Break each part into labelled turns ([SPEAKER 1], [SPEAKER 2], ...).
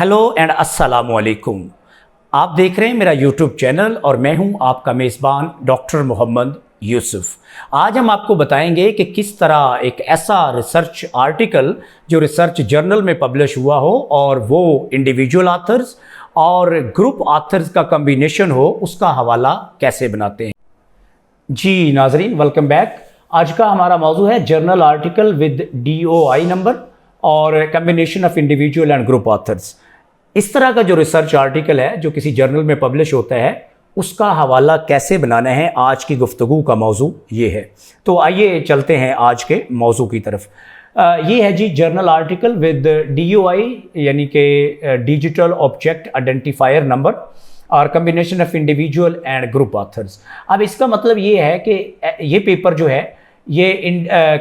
[SPEAKER 1] Hello and अस्सलामु अलैकुम। आप देख रहे हैं मेरा यूट्यूब चैनल और मैं हूं आपका मेज़बान डॉक्टर मोहम्मद यूसुफ। आज हम आपको बताएंगे कि किस तरह एक ऐसा रिसर्च आर्टिकल जो रिसर्च जर्नल में पब्लिश हुआ हो और वो इंडिविजुअल ऑथर्स और ग्रुप ऑथर्स का कम्बिनेशन हो, उसका हवाला कैसे बनाते हैं। जी नाजरीन, वेलकम बैक। आज का हमारा मौजू है journal article with DOI number और combination of individual and group authors. इस तरह का जो रिसर्च आर्टिकल है जो किसी जर्नल में पब्लिश होता है, उसका हवाला कैसे बनाना है, आज की गुफ्तगू का मौजू ये है। तो आइए चलते हैं आज के मौजू की तरफ। ये है जी जर्नल आर्टिकल विद DOI यानी कि डिजिटल ऑब्जेक्ट आइडेंटिफायर नंबर और combination of individual and group authors. अब इसका मतलब ये है कि ये पेपर जो है ये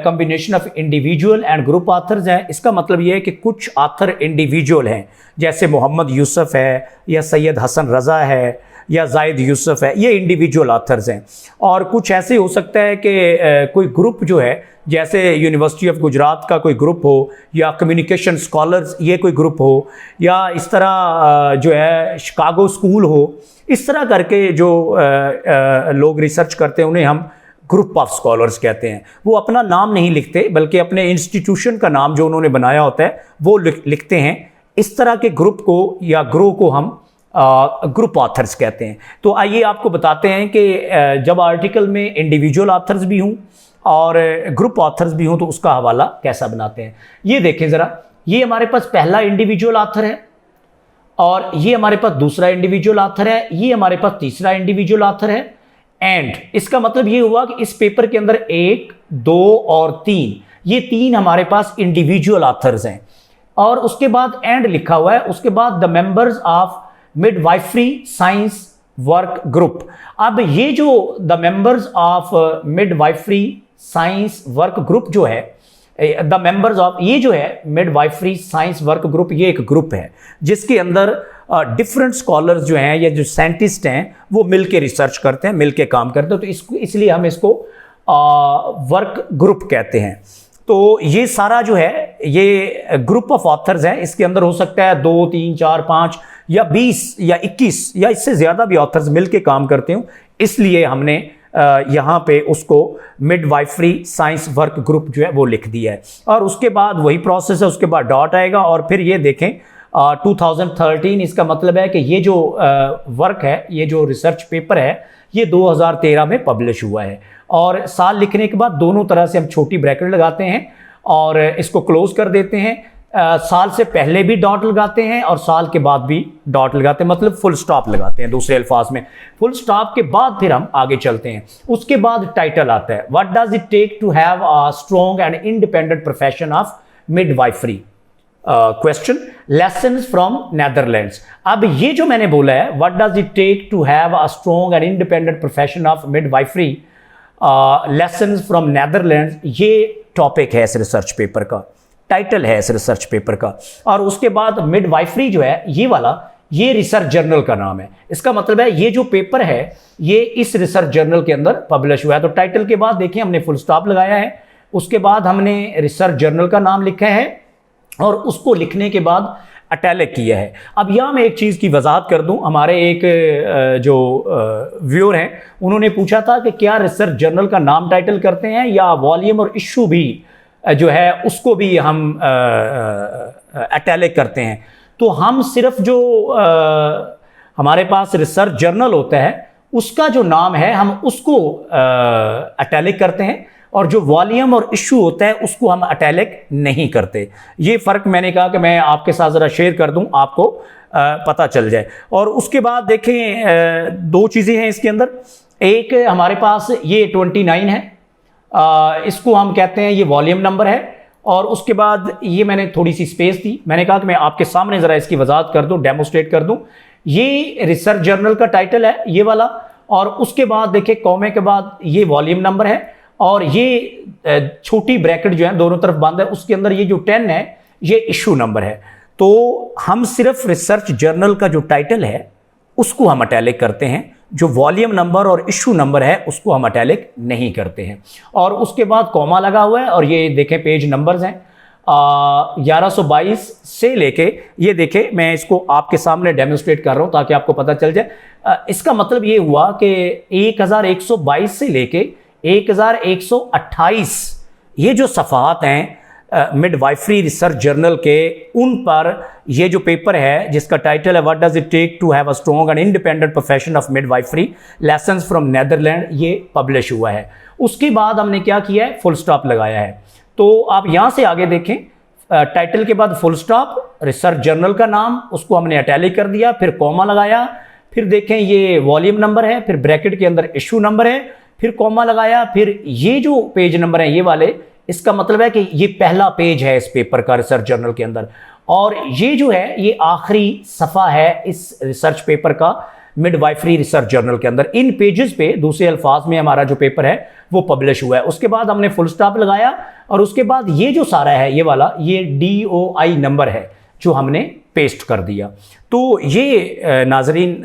[SPEAKER 1] combination of individual and group authors है। इसका मतलब ये है कि कुछ ऑथर इंडिविजुअल हैं, जैसे मोहम्मद यूसुफ है या सैयद हसन रज़ा है या जायद यूसुफ है, ये इंडिविजुअल ऑथर्स हैं। और कुछ ऐसे हो सकता है कि कोई ग्रुप जो है, जैसे यूनिवर्सिटी ऑफ गुजरात का कोई ग्रुप हो या कम्युनिकेशन स्कॉलर्स ये कोई ग्रुप हो, या इस तरह जो है शिकागो स्कूल हो। इस तरह करके जो लोग रिसर्च करते हैं उन्हें हम ग्रुप ऑफ स्कॉलर्स कहते हैं। वो अपना नाम नहीं लिखते बल्कि अपने इंस्टीट्यूशन का नाम जो उन्होंने बनाया होता है वो लिखते हैं। इस तरह के ग्रुप को या ग्रो को हम ग्रुप ऑथर्स कहते हैं। तो आइए आपको बताते हैं कि जब आर्टिकल में इंडिविजुअल ऑथर्स भी हों और ग्रुप ऑथर्स भी हों तो उसका हवाला कैसा बनाते हैं। ये देखें ज़रा, ये हमारे पास पहला इंडिविजुअल ऑथर है और ये हमारे पास दूसरा इंडिविजुअल ऑथर है, ये हमारे पास तीसरा इंडिविजुअल ऑथर है। एंड इसका मतलब ये हुआ कि इस पेपर के अंदर 1, 2 और 3, ये 3 हमारे पास इंडिविजुअल ऑथर्स हैं। और उसके बाद एंड लिखा हुआ है, उसके बाद the members of midwifery science work group. अब ये जो the members of midwifery science work group जो है, द मेंबर्स ऑफ, ये जो है मिडवाइफरी साइंस वर्क ग्रुप, ये एक ग्रुप है जिसके अंदर डिफरेंट स्कॉलर्स जो हैं या जो साइंटिस्ट हैं वो मिलके रिसर्च करते हैं, मिलके काम करते हैं। तो इसलिए हम इसको वर्क ग्रुप कहते हैं। तो ये सारा जो है ये ग्रुप ऑफ ऑथर्स हैं। इसके अंदर हो सकता है 2, 3, 4, 5 या 20 या 21 या इससे ज़्यादा भी ऑथर्स मिलके काम करते हो, इसलिए हमने यहाँ पे उसको मिडवाइफरी साइंस वर्क ग्रुप जो है वो लिख दिया है। और उसके बाद वही प्रोसेस है, उसके बाद डॉट आएगा और फिर ये देखें 2013। इसका मतलब है कि ये जो वर्क है, ये जो रिसर्च पेपर है, ये 2013 में पब्लिश हुआ है। और साल लिखने के बाद दोनों तरह से हम छोटी ब्रैकेट लगाते हैं और इसको क्लोज कर देते हैं। साल से पहले भी डॉट लगाते हैं और साल के बाद भी डॉट लगाते हैं, मतलब फुल स्टॉप लगाते हैं दूसरे अल्फाज में। फुल स्टॉप के बाद फिर हम आगे चलते हैं। उसके बाद टाइटल आता है, what does it take to have a strong and independent profession of midwifery. Question, lessons from Netherlands. अब ये जो मैंने बोला है, what does it take to have a strong and independent profession of midwifery, lessons from Netherlands, ये topic है इस research paper का, टाइटल है इस रिसर्च पेपर का। और उसके बाद मिडवाइफरी जो है ये वाला, ये रिसर्च जर्नल का नाम है। इसका मतलब है ये जो पेपर है ये इस रिसर्च जर्नल के अंदर पब्लिश हुआ है। तो टाइटल के बाद देखिए हमने फुल स्टॉप लगाया है, उसके बाद हमने रिसर्च जर्नल का नाम लिखा है और उसको लिखने के बाद अटैलिक किया है। अब यहाँ मैं एक चीज़ की वजाहत कर दूँ। हमारे एक जो व्यूअर हैं उन्होंने पूछा था कि क्या रिसर्च जर्नल का नाम टाइटल करते हैं या वॉल्यूम और इशू भी जो है उसको भी हम अटैलिक करते हैं। तो हम सिर्फ जो हमारे पास रिसर्च जर्नल होता है उसका जो नाम है हम उसको अटैलिक करते हैं और जो वॉल्यूम और इशू होता है उसको हम अटैलिक नहीं करते। ये फ़र्क मैंने कहा कि मैं आपके साथ ज़रा शेयर कर दूं, आपको पता चल जाए। और उसके बाद देखें 2 चीज़ें हैं इसके अंदर। एक हमारे पास ये 29 है, इसको हम कहते हैं ये वॉल्यूम नंबर है। और उसके बाद ये मैंने थोड़ी सी स्पेस दी, मैंने कहा कि मैं आपके सामने ज़रा इसकी वजाहत कर दूं, डेमोस्ट्रेट कर दूं। ये रिसर्च जर्नल का टाइटल है ये वाला, और उसके बाद देखिए कॉमे के बाद ये वॉल्यूम नंबर है और ये छोटी ब्रैकेट जो है दोनों तरफ बंद है, उसके अंदर ये जो 10 है ये इशू नंबर है। तो हम सिर्फ रिसर्च जर्नल का जो टाइटल है उसको हम अटैलिक करते हैं, जो वॉल्यूम नंबर और इशू नंबर है उसको हम अटैलिक नहीं करते हैं। और उसके बाद कॉमा लगा हुआ है और ये देखें पेज नंबर्स हैं। 1122 से लेके, ये देखें मैं इसको आपके सामने डेमोन्स्ट्रेट कर रहा हूँ ताकि आपको पता चल जाए। इसका मतलब ये हुआ कि 1122 से लेके 1128 ये जो सफ़ात हैं मिडवाइफरी रिसर्च जर्नल के, उन पर ये जो पेपर है जिसका टाइटल है what does it take to have a strong and independent profession of midwifery lessons from Netherland, ये पब्लिश हुआ है। उसके बाद हमने क्या किया है, फुल स्टॉप लगाया है। तो आप यहाँ से आगे देखें, टाइटल के बाद फुल स्टॉप, रिसर्च जर्नल का नाम, उसको हमने इटैलिक कर दिया, फिर कॉमा लगाया, फिर देखें ये वॉल्यूम नंबर है, फिर ब्रैकेट के अंदर इशू नंबर है, फिर कॉमा लगाया, फिर ये जो पेज नंबर है ये वाले, इसका मतलब है कि ये पहला पेज है इस पेपर का रिसर्च जर्नल के अंदर, और ये जो है ये आखिरी सफ़ा है इस रिसर्च पेपर का मिडवाइफरी रिसर्च जर्नल के अंदर। इन पेजेस पे दूसरे अल्फाज में हमारा जो पेपर है वो पब्लिश हुआ है। उसके बाद हमने फुल स्टॉप लगाया और उसके बाद ये जो सारा है ये वाला, ये DOI नंबर है जो हमने पेस्ट कर दिया। तो ये नाजरीन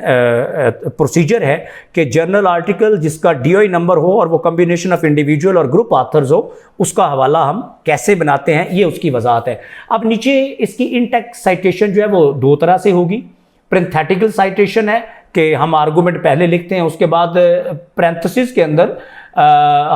[SPEAKER 1] प्रोसीजर है कि जर्नल आर्टिकल जिसका DOI नंबर हो और वो कम्बिनेशन ऑफ इंडिविजुअल और ग्रुप ऑथर्स हो, उसका हवाला हम कैसे बनाते हैं, ये उसकी वजाहत है। अब नीचे इसकी इंटेक्स्ट साइटेशन जो है वो दो तरह से होगी। पैरेंथेटिकल साइटेशन है कि हम आर्गूमेंट पहले लिखते हैं, उसके बाद पैरेंथेसिस के अंदर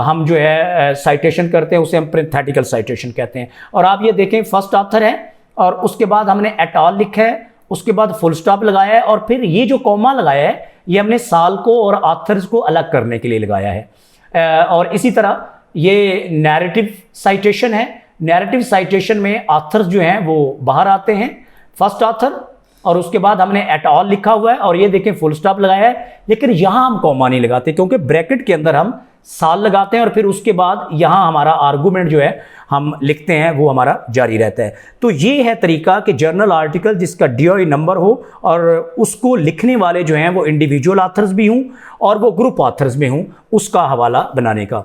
[SPEAKER 1] हम जो है साइटेशन करते हैं, उसे हम पैरेंथेटिकल साइटेशन कहते हैं। और आप ये देखें फर्स्ट ऑथर है और उसके बाद हमने एट ऑल लिखा है, उसके बाद फुल स्टॉप लगाया है, और फिर ये जो कॉमा लगाया है ये हमने साल को और ऑथर्स को अलग करने के लिए लगाया है। और इसी तरह ये नैरेटिव साइटेशन है। नैरेटिव साइटेशन में ऑथर्स जो हैं वो बाहर आते हैं, फर्स्ट ऑथर, और उसके बाद हमने एट ऑल लिखा हुआ है, और ये देखें फुल स्टॉप लगाया है, लेकिन यहाँ हम कॉमा नहीं लगाते क्योंकि ब्रैकेट के अंदर हम साल लगाते हैं और फिर उसके बाद यहाँ हमारा आर्गूमेंट जो है हम लिखते हैं वो हमारा जारी रहता है। तो ये है तरीका कि जर्नल आर्टिकल जिसका DOI नंबर हो और उसको लिखने वाले जो हैं वो इंडिविजुअल ऑथर्स भी हों और वो ग्रुप ऑथर्स में हों, उसका हवाला बनाने का।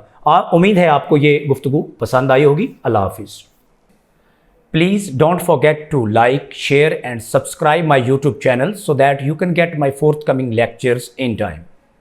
[SPEAKER 1] उम्मीद है आपको ये गुफ्तगू पसंद आई होगी। अल्लाह हाफिज़। Please don't forget to like, share and subscribe my YouTube channel so that you can get my forthcoming lectures in time.